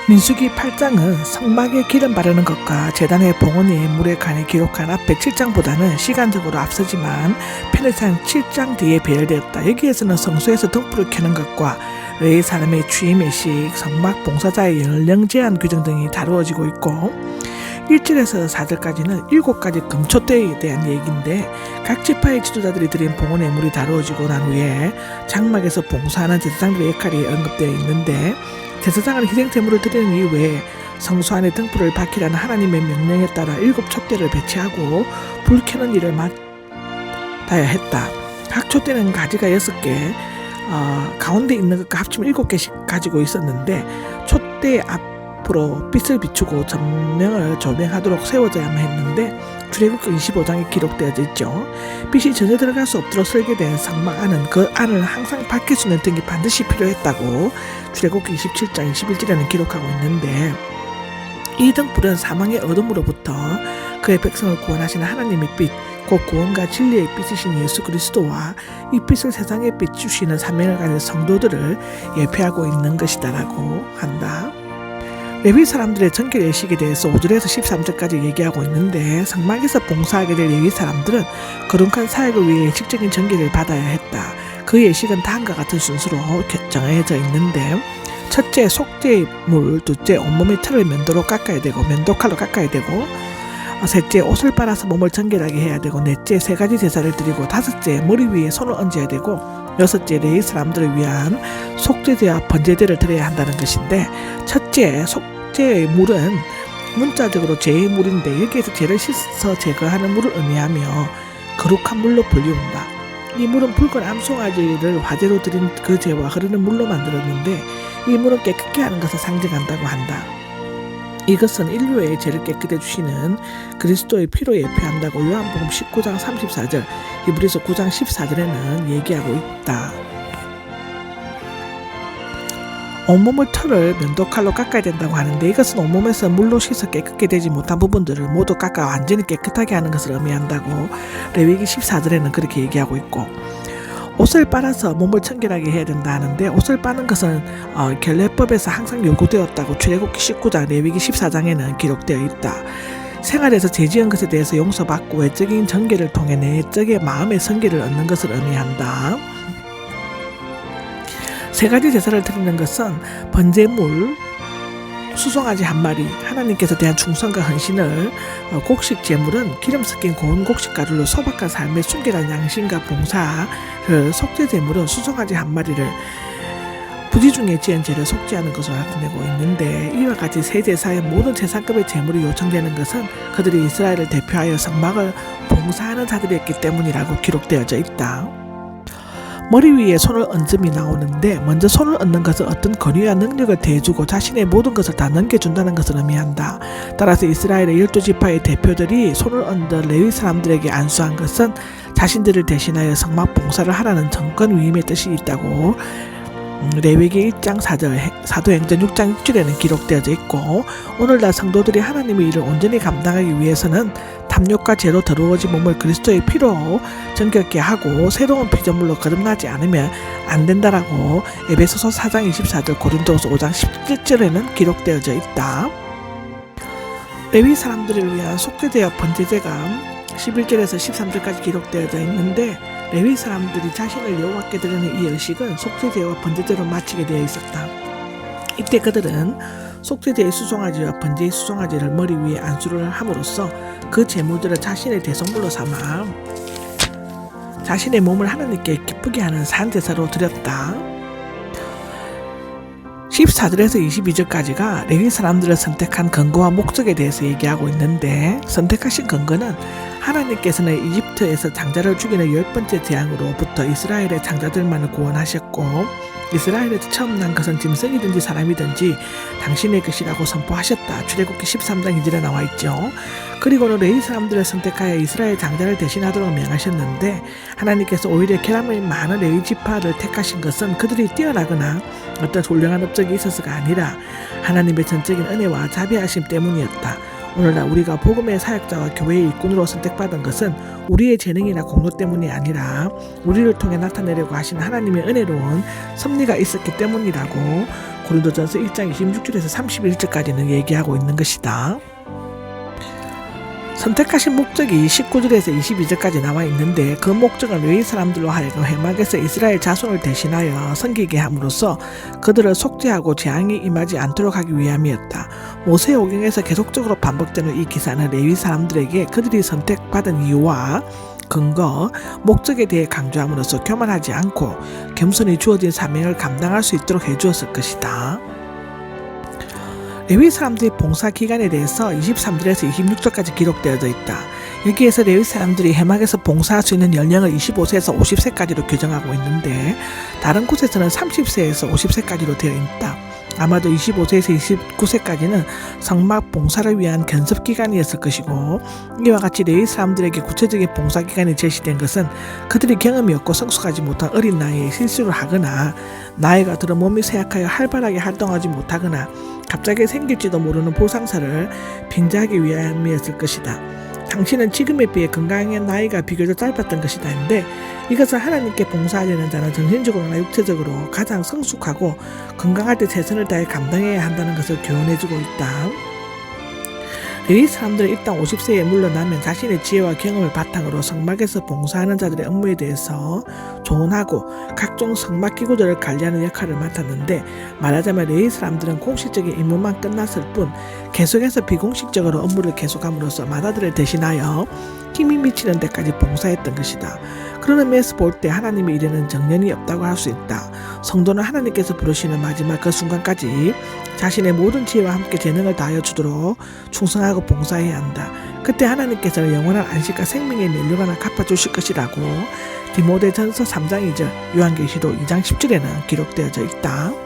민수기 8장은 성막에 기름 바르는 것과 제단의 봉헌이 물에 관해 기록한 앞에 7장보다는 시간적으로 앞서지만 편의상 7장 뒤에 배열되었다. 여기에서는 성소에서 등불을 켜는 것과 레위 사람의 취임의 식, 성막 봉사자의 연령 제한 규정 등이 다루어지고 있고 1절에서 4절까지는 7가지 금초대에 대한 얘기인데 각 지파의 지도자들이 드린 봉헌의 물이 다루어지고 난 후에 장막에서 봉사하는 제사장들의 역할이 언급되어 있는데 제사장은 희생제물을 드리는 이후에 성소 안에 등불을 밝히라는 하나님의 명령에 따라 7촛대를 배치하고 불 켜는 일을 맡아야 했다. 각 촛대는 가지가 6개, 가운데 있는 것과 합치면 7개씩 가지고 있었는데 촛대 앞으로 빛을 비추고 전명을 조명하도록 세워져야만 했는데 출애굽기 25장에 기록되어져 있죠. 빛이 전혀 들어갈 수 없도록 설계된 성막 안은 그 안을 항상 밝힐 수 있는 등이 반드시 필요했다고 출애굽기 27장 21절에는 기록하고 있는데 이 등불은 사망의 어둠으로부터 그의 백성을 구원하시는 하나님의 빛, 곧 구원과 진리의 빛이신 예수 그리스도와 이 빛을 세상에 비추시는 사명을 가진 성도들을 예표하고 있는 것이다라고 한다. 레위 사람들의 정결 예식에 대해서 5절에서 13절까지 얘기하고 있는데 성막에서 봉사하게 될 레위 사람들은 거룩한 사역을 위해 예식적인 정결을 받아야 했다. 그 예식은 다음과 같은 순서로 정해져 있는데 첫째 속죄물, 둘째 온몸의 털을 면도로 깎아야 되고 면도칼로 깎아야 되고 셋째 옷을 빨아서 몸을 정결하게 해야 되고 넷째 3가지 제사를 드리고 다섯째 머리 위에 손을 얹어야 되고 여섯째 레위 사람들을 위한 속죄제와 번제제를 드려야 한다는 것인데 첫째 속죄의 물은 문자적으로 죄의 물인데 여기에서 죄를 씻어 제거하는 물을 의미하며 거룩한 물로 불리운다. 이 물은 붉은 암송아지를 화제로 드린 그 죄와 흐르는 물로 만들었는데 이 물은 깨끗게 하는 것을 상징한다고 한다. 이것은 인류의 죄를 깨끗해 주시는 그리스도의 피로 예표한다고 요한복음 19장 34절, 히브리서 9장 14절에는 얘기하고 있다. 온몸의 털을 면도칼로 깎아야 된다고 하는데 이것은 온몸에서 물로 씻어 깨끗게 되지 못한 부분들을 모두 깎아 완전히 깨끗하게 하는 것을 의미한다고 레위기 14절에는 그렇게 얘기하고 있고 옷을 빨아서 몸을 청결하게 해야 된다 하는데 옷을 빠는 것은 결례법에서 항상 요구되었다고 출애굽기 19장, 레위기 14장에는 기록되어 있다. 생활에서 죄지은 것에 대해서 용서받고 외적인 정결을 통해 내적의 마음의 성결을 얻는 것을 의미한다. 3가지 제사를 드리는 것은 번제물, 수송아지 1마리, 하나님께서 대한 충성과 헌신을, 곡식 제물은 기름 섞인 고운 곡식 가루로 소박한 삶의 순결한 양심과 봉사를, 속죄 제물은 수송아지 1마리를 부지 중에 지은 죄를 속죄하는 것으로 나타내고 있는데 이와 같이 세 제사의 모든 제사급의 제물이 요청되는 것은 그들이 이스라엘을 대표하여 성막을 봉사하는 자들이었기 때문이라고 기록되어져 있다. 머리 위에 손을 얹음이 나오는데 먼저 손을 얹는 것은 어떤 권위와 능력을 대주고 자신의 모든 것을 다 넘겨준다는 것을 의미한다. 따라서 이스라엘의 12지파의 대표들이 손을 얹은 레위 사람들에게 안수한 것은 자신들을 대신하여 성막 봉사를 하라는 정권 위임의 뜻이 있다고 레위기 1장 4절, 사도행전 6장 6절에는 기록되어져 있고 오늘날 성도들이 하나님의 일을 온전히 감당하기 위해서는 탐욕과 죄로 더러워진 몸을 그리스도의 피로 정결케 하고 새로운 피조물로 거듭나지 않으면 안 된다라고 에베소서 4장 24절, 고린도서 5장 17절에는 기록되어져 있다. 레위 사람들을 위한 속죄제와 번제제가 11절에서 13절까지 기록되어져 있는데 레위 사람들이 자신을 여호와께 드리는 이 의식은 속죄제와 번제제로 마치게 되어 있었다. 이때 그들은 속죄제의 수송아지와 번제의 수송아지를 머리 위에 안수를 함으로써 그 제물들을 자신의 대속물로 삼아 자신의 몸을 하나님께 기쁘게 하는 산제사로 드렸다. 14절에서 22절까지가 레위 사람들을 선택한 근거와 목적에 대해서 얘기하고 있는데 선택하신 근거는 하나님께서는 이집트에서 장자를 죽이는 10번째 재앙으로부터 이스라엘의 장자들만을 구원하셨고 이스라엘에서 처음 난 것은 짐승이든지 사람이든지 당신의 것이라고 선포하셨다. 출애굽기 13장 2절에 나와 있죠. 그리고는 레위 사람들을 선택하여 이스라엘 장자를 대신하도록 명하셨는데 하나님께서 오히려 결함이 많은 레위 지파를 택하신 것은 그들이 뛰어나거나 어떤 훌륭한 업적이 있어서가 아니라 하나님의 전적인 은혜와 자비하심 때문이었다. 오늘날 우리가 복음의 사역자와 교회의 일꾼으로 선택받은 것은 우리의 재능이나 공로 때문이 아니라 우리를 통해 나타내려고 하신 하나님의 은혜로운 섭리가 있었기 때문이라고 고린도전서 1장 26절에서 31절까지는 얘기하고 있는 것이다. 선택하신 목적이 19절에서 22절까지 나와 있는데 그 목적은 레위 사람들로 하여금 회막에서 이스라엘 자손을 대신하여 섬기게 함으로써 그들을 속죄하고 재앙이 임하지 않도록 하기 위함이었다. 모세오경에서 계속적으로 반복되는 이 기사는 레위 사람들에게 그들이 선택받은 이유와 근거, 목적에 대해 강조함으로써 교만하지 않고 겸손히 주어진 사명을 감당할 수 있도록 해주었을 것이다. 레위 사람들의 봉사 기간에 대해서 23절에서 26절까지 기록되어져 있다. 여기에서 레위 사람들이 해막에서 봉사할 수 있는 연령을 25세에서 50세까지로 규정하고 있는데 다른 곳에서는 30세에서 50세까지로 되어 있다. 아마도 25세에서 29세까지는 성막 봉사를 위한 견습 기간이었을 것이고 이와 같이 레위 사람들에게 구체적인 봉사 기간이 제시된 것은 그들이 경험이 없고 성숙하지 못한 어린 나이에 실수를 하거나 나이가 들어 몸이 쇠약하여 활발하게 활동하지 못하거나 갑자기 생길지도 모르는 보상사를 빙자하기 위함이었을 것이다. 당신은 지금에 비해 건강한 나이가 비교적 짧았던 것이다 했는데 이것은 하나님께 봉사하려는 자는 정신적으로나 육체적으로 가장 성숙하고 건강할 때 최선을 다해 감당해야 한다는 것을 교훈해주고 있다. 레위 사람들은 일단 50세에 물러나면 자신의 지혜와 경험을 바탕으로 성막에서 봉사하는 자들의 업무에 대해서 조언하고 각종 성막 기구들을 관리하는 역할을 맡았는데 말하자면 레위 사람들은 공식적인 임무만 끝났을 뿐 계속해서 비공식적으로 업무를 계속함으로써 마다들을 대신하여 힘이 미치는 데까지 봉사했던 것이다. 그런 의미에서 볼 때 하나님의 일에는 정년이 없다고 할 수 있다. 성도는 하나님께서 부르시는 마지막 그 순간까지 자신의 모든 지혜와 함께 재능을 다하여 주도록 충성하고 봉사해야 한다. 그때 하나님께서는 영원한 안식과 생명의 면류관을 갚아주실 것이라고 디모데전서 3장 2절, 요한계시록 2장 10절에는 기록되어져 있다.